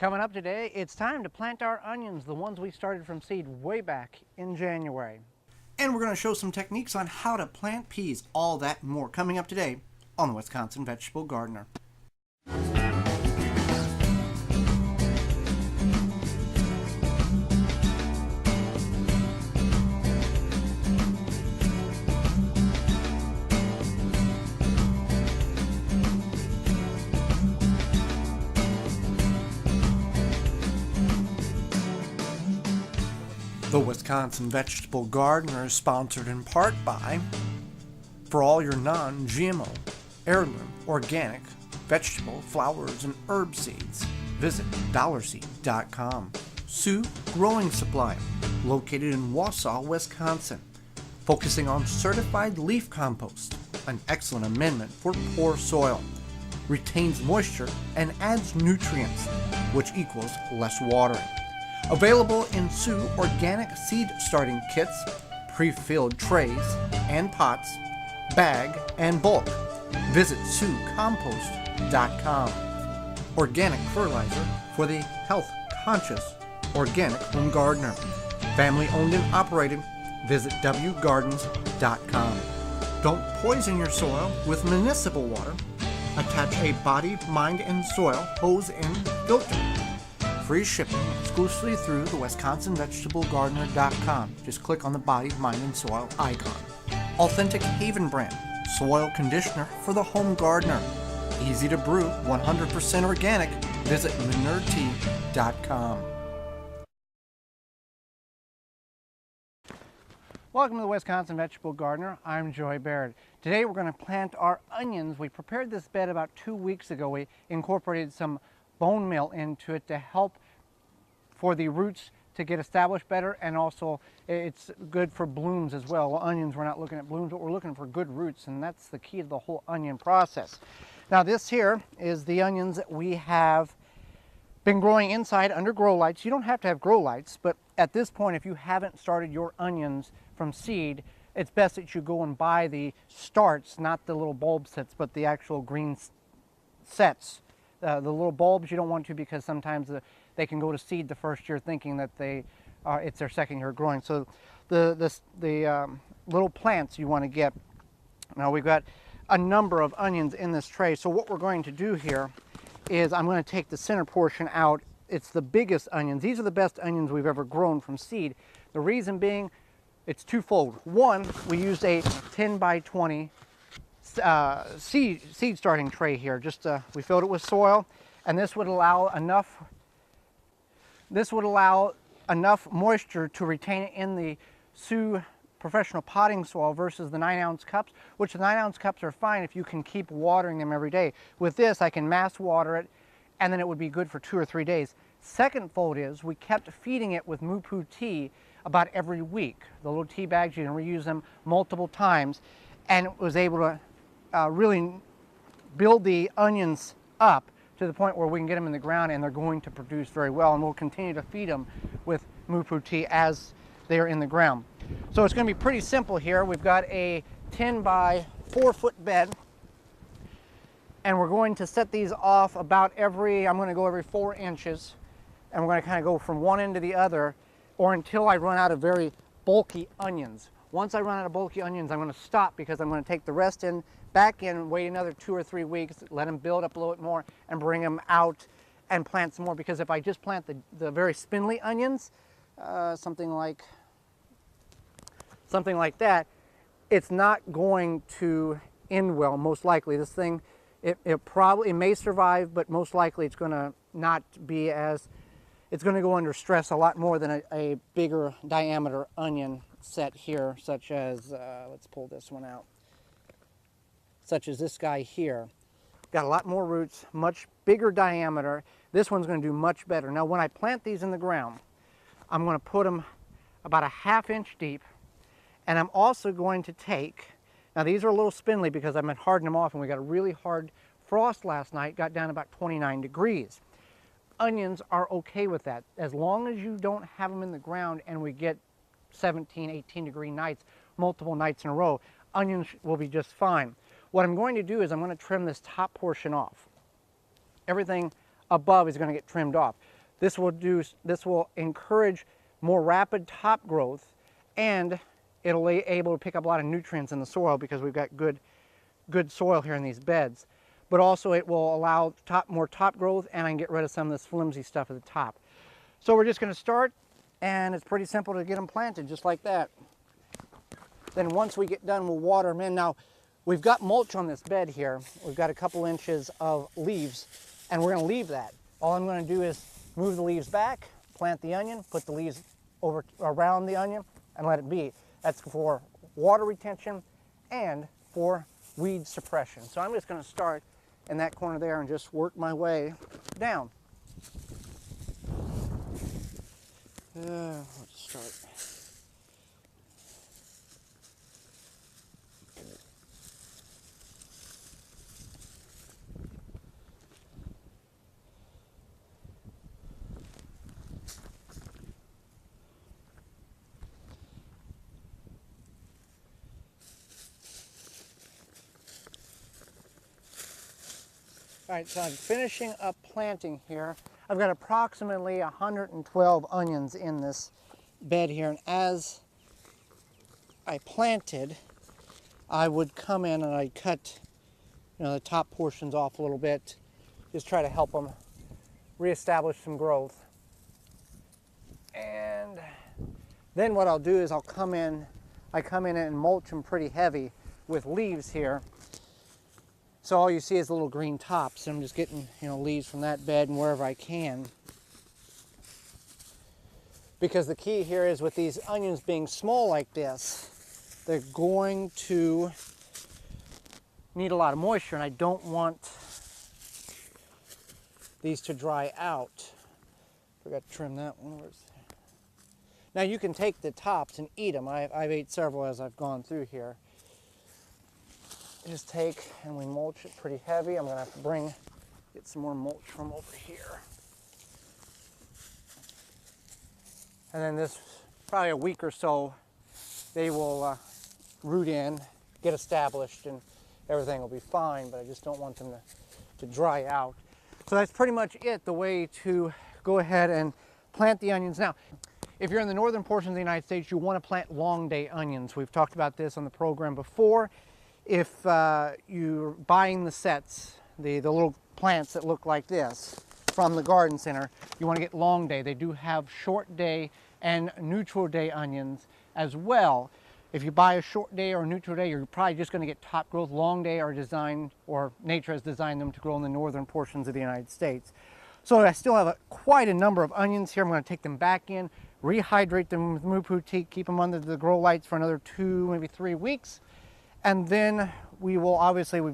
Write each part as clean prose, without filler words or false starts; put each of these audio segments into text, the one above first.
Coming up today, it's time to plant our onions, the ones we started from seed way back in January. And we're going to show some techniques on how to plant peas, all that and more coming up today on the Wisconsin Vegetable Gardener. The Wisconsin Vegetable Gardener is sponsored in part by, for all your non-GMO, heirloom, organic, vegetable, flowers, and herb seeds, visit dollarseed.com. Sioux Growing Supply, located in Wausau, Wisconsin, focusing on certified leaf compost, an excellent amendment for poor soil, retains moisture and adds nutrients, which equals less watering. Available in Sioux organic seed starting kits, pre-filled trays and pots, bag and bulk. Visit SiouxCompost.com. Organic fertilizer for the health-conscious organic home gardener. Family owned and operated. Visit thewiveggardener.com. Don't poison your soil with municipal water. Attach a body, mind, and soil hose and filter. Free shipping exclusively through the WisconsinVegetableGardener.com. Just click on the body, mind, and soil icon. Authentic Haven brand soil conditioner for the home gardener. Easy to brew, 100% organic. Visit MinureTea.com. Welcome to the Wisconsin Vegetable Gardener. I'm Joy Baird. Today we're going to plant our onions. We prepared this bed about 2 weeks ago. We incorporated some bone meal into it to help for the roots to get established better, and also it's good for blooms as well. Onions, we're not looking at blooms, but we're looking for good roots, and that's the key to the whole onion process. Now this here is the onions that we have been growing inside under grow lights. You don't have to have grow lights, but at this point, if you haven't started your onions from seed, it's best that you go and buy the starts, not the little bulb sets, but the actual green sets. The little bulbs you don't want to, because sometimes they can go to seed the first year thinking that it's their second year growing. So the little plants you want to get. Now we've got a number of onions in this tray. So what we're going to do here is I'm going to take the center portion out. It's the biggest onions. These are the best onions we've ever grown from seed. The reason being, it's twofold. One, we used a 10 by 20 seed starting tray here. We filled it with soil, and this would allow enough moisture to retain it in the Sioux professional potting soil versus the 9-ounce cups, which the 9-ounce cups are fine if you can keep watering them every day. With this, I can mass water it, and then it would be good for 2 or 3 days. Second fold is we kept feeding it with Moo-Poo tea about every week. The little tea bags, you can reuse them multiple times, and it was able to really build the onions up to the point where we can get them in the ground and they're going to produce very well, and we'll continue to feed them with Moo-Poo tea as they're in the ground. So it's going to be pretty simple here. We've got a 10 by 4 foot bed, and we're going to set these off about I'm going to go every 4 inches, and we're going to kind of go from one end to the other, or until I run out of very bulky onions. Once I run out of bulky onions, I'm going to stop, because I'm going to take the rest back in, wait another 2 or 3 weeks, let them build up a little bit more, and bring them out and plant some more. Because if I just plant the very spindly onions, something like that, it's not going to end well, most likely. This thing, it may survive, but most likely it's going to not be it's going to go under stress a lot more than a bigger diameter onion set here, such as, let's pull this one out, such as this guy here. Got a lot more roots, much bigger diameter. This one's going to do much better. Now when I plant these in the ground, I'm going to put them about a ½ inch deep, and I'm also going to take, now these are a little spindly because I've been hardening them off, and we got a really hard frost last night, got down about 29 degrees. Onions are okay with that, as long as you don't have them in the ground and we get 17, 18 degree nights, multiple nights in a row. Onions will be just fine. What I'm going to do is I'm going to trim this top portion off. Everything above is going to get trimmed off. This will encourage more rapid top growth, and it'll be able to pick up a lot of nutrients in the soil because we've got good soil here in these beds. But also it will allow more top growth, and I can get rid of some of this flimsy stuff at the top. So we're just going to start, and it's pretty simple to get them planted just like that. Then once we get done, we'll water them in. Now, we've got mulch on this bed here. We've got a couple inches of leaves, and we're going to leave that. All I'm going to do is move the leaves back, plant the onion, put the leaves over around the onion, and let it be. That's for water retention and for weed suppression. So I'm just going to start in that corner there and just work my way down. Let's start. All right, so I'm finishing up planting here. I've got approximately 112 onions in this bed here, and as I planted, I would come in and I'd cut, the top portions off a little bit, just try to help them reestablish some growth. And then what I'll do is I come in and mulch them pretty heavy with leaves here. So all you see is the little green tops. I'm just getting, leaves from that bed and wherever I can. Because the key here is with these onions being small like this, they're going to need a lot of moisture, and I don't want these to dry out. Forgot to trim that one. Now you can take the tops and eat them. I've ate several as I've gone through here. Just take and we mulch it pretty heavy. I'm going to have to get some more mulch from over here. And then this, probably a week or so, they will root in, get established, and everything will be fine, but I just don't want them to dry out. So that's pretty much it, the way to go ahead and plant the onions. Now, if you're in the northern portion of the United States, you want to plant long day onions. We've talked about this on the program before. If you're buying the sets, the little plants that look like this from the garden center, you want to get long day. They do have short day and neutral day onions as well. If you buy a short day or neutral day, you're probably just going to get top growth. Long day are designed, or nature has designed them to grow in the northern portions of the United States. So I still have quite a number of onions here. I'm going to take them back in, rehydrate them with Moo Boutique, keep them under the grow lights for another 2, maybe 3 weeks. And then we've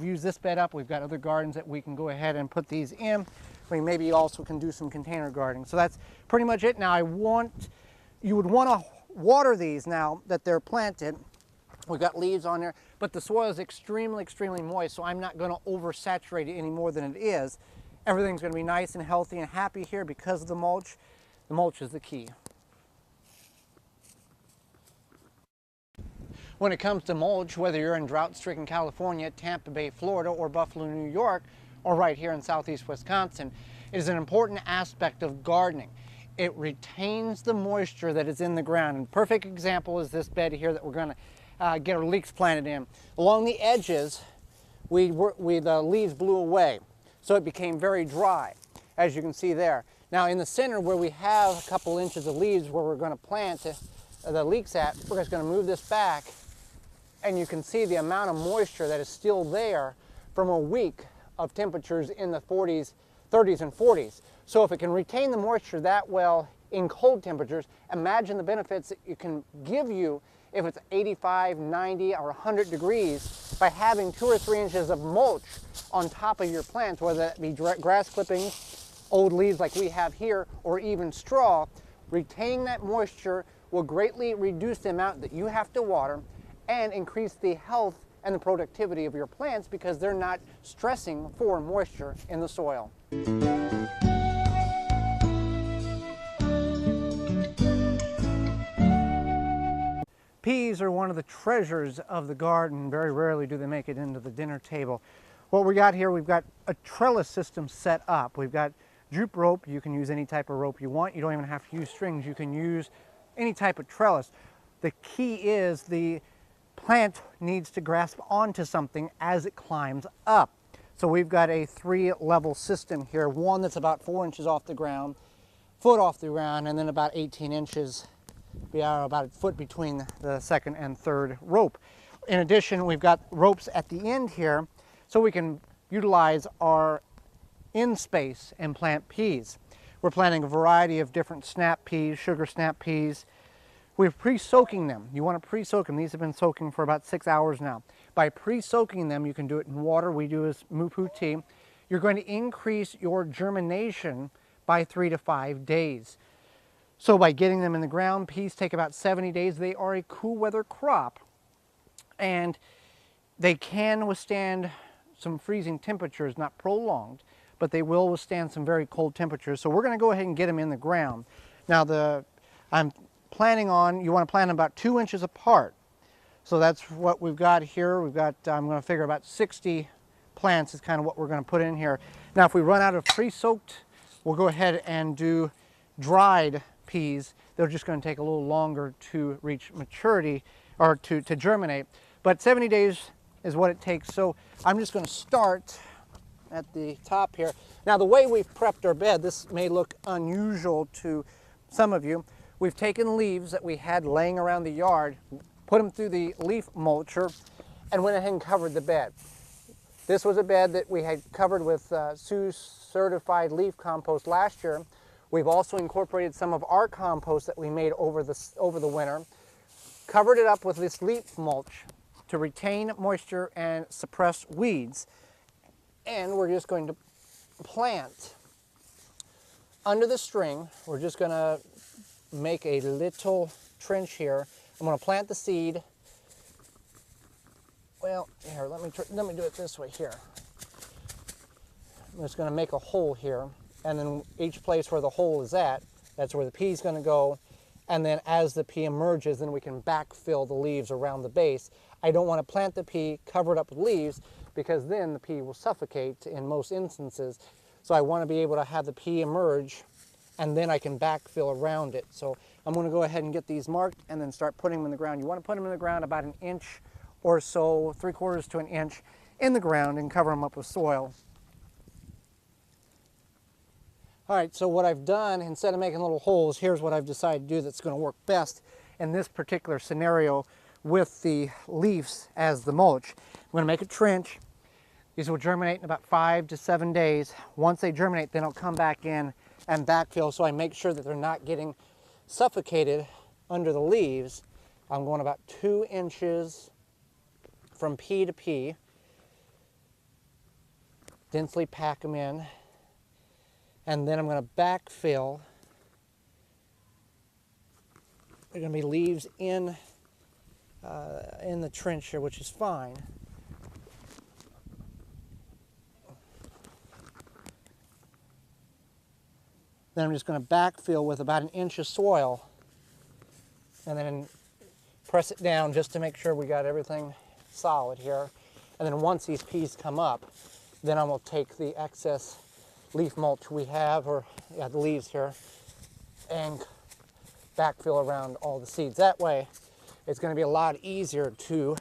used this bed up. We've got other gardens that we can go ahead and put these in. We maybe also can do some container gardening. So that's pretty much it. Now you would want to water these now that they're planted. We've got leaves on there, but the soil is extremely, extremely moist, so I'm not going to oversaturate it any more than it is. Everything's going to be nice and healthy and happy here because of the mulch. The mulch is the key. When it comes to mulch, whether you're in drought-stricken California, Tampa Bay, Florida, or Buffalo, New York, or right here in southeast Wisconsin, it is an important aspect of gardening. It retains the moisture that is in the ground. And a perfect example is this bed here that we're going to get our leeks planted in. Along the edges, the leaves blew away, so it became very dry, as you can see there. Now in the center where we have a couple inches of leaves where we're going to plant the leeks at, we're just going to move this back, and you can see the amount of moisture that is still there from a week of temperatures in the 30s and 40s. So if it can retain the moisture that well in cold temperatures, imagine the benefits that it can give you if it's 85, 90, or 100 degrees by having 2 or 3 inches of mulch on top of your plants, whether that be grass clippings, old leaves like we have here, or even straw. Retaining that moisture will greatly reduce the amount that you have to water and increase the health and the productivity of your plants because they're not stressing for moisture in the soil. Peas are one of the treasures of the garden. Very rarely do they make it into the dinner table. What we got here, we've got a trellis system set up. We've got jute rope. You can use any type of rope you want. You don't even have to use strings. You can use any type of trellis. The key is the plant needs to grasp onto something as it climbs up. So we've got a 3-level system here, one that's about 4 inches off the ground, foot off the ground, and then about 18 inches, about a foot between the second and third rope. In addition, we've got ropes at the end here so we can utilize our in space and plant peas. We're planting a variety of different snap peas, sugar snap peas. We're pre-soaking them. You want to pre-soak them. These have been soaking for about 6 hours now. By pre-soaking them, you can do it in water. We do is moo-poo tea. You're going to increase your germination by 3 to 5 days. So by getting them in the ground, peas take about 70 days. They are a cool weather crop, and they can withstand some freezing temperatures, not prolonged, but they will withstand some very cold temperatures. So we're going to go ahead and get them in the ground. Now I'm planning on, you want to plant them about 2 inches apart. So that's what we've got here. We've got, I'm going to figure about 60 plants is kind of what we're going to put in here. Now if we run out of pre-soaked, we'll go ahead and do dried peas. They're just going to take a little longer to reach maturity or to germinate. But 70 days is what it takes. So I'm just going to start at the top here. Now the way we've prepped our bed, this may look unusual to some of you. We've taken leaves that we had laying around the yard, put them through the leaf mulcher, and went ahead and covered the bed. This was a bed that we had covered with Sue's certified leaf compost last year. We've also incorporated some of our compost that we made over the winter, covered it up with this leaf mulch to retain moisture and suppress weeds. And we're just going to plant under the string. We're just going to make a little trench here. I'm going to plant the seed. Well, here, let me do it this way here. I'm just going to make a hole here, and then each place where the hole is at, that's where the pea is going to go. And then as the pea emerges, then we can backfill the leaves around the base. I don't want to plant the pea, cover it up with leaves, because then the pea will suffocate in most instances. So I want to be able to have the pea emerge, and then I can backfill around it. So I'm going to go ahead and get these marked and then start putting them in the ground. You want to put them in the ground about 1 inch or so, 3/4 to 1 inch in the ground, and cover them up with soil. All right, so what I've done, instead of making little holes, here's what I've decided to do that's going to work best in this particular scenario with the leaves as the mulch. I'm going to make a trench. These will germinate in about 5 to 7 days. Once they germinate, then I'll come back in and backfill, so I make sure that they're not getting suffocated under the leaves. I'm going about 2 inches from pea to pea. Densely pack them in. And then I'm going to backfill. There are going to be leaves in the trench here, which is fine. Then I'm just going to backfill with about 1 inch of soil, and then press it down just to make sure we got everything solid here. And then once these peas come up, then I'm going to take the excess leaf mulch we have, or the leaves here, and backfill around all the seeds. That way it's going to be a lot easier to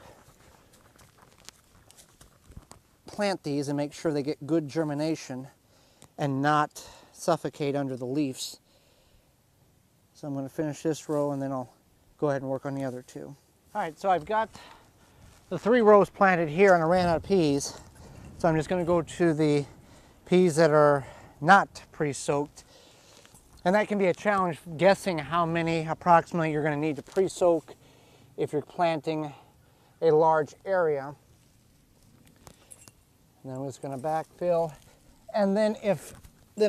plant these and make sure they get good germination and not suffocate under the leaves. So I'm going to finish this row, and then I'll go ahead and work on the other two. All right, so I've got the 3 rows planted here, and I ran out of peas. So I'm just going to go to the peas that are not pre-soaked. And that can be a challenge, guessing how many approximately you're going to need to pre-soak if you're planting a large area. And then I'm just going to backfill. And then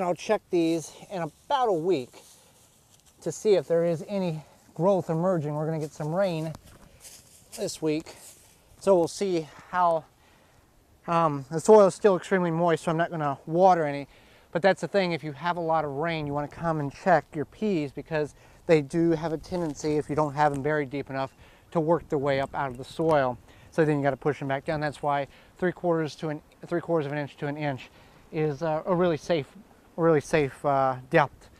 I'll check these in about a week to see if there is any growth emerging. We're going to get some rain this week, so we'll see how the soil is still extremely moist, so I'm not going to water any. But that's the thing, if you have a lot of rain, you want to come and check your peas, because they do have a tendency, if you don't have them buried deep enough, to work their way up out of the soil. So then you got to push them back down. That's why 3/4 of an inch to 1 inch is a really safe really safe depth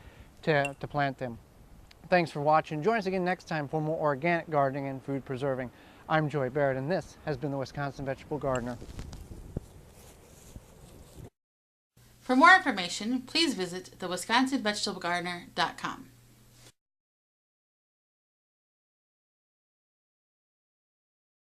to plant them. Thanks for watching. Join us again next time for more organic gardening and food preserving. I'm Joy Barrett, and this has been the Wisconsin Vegetable Gardener. For more information, please visit thewisconsinvegetablegardener.com.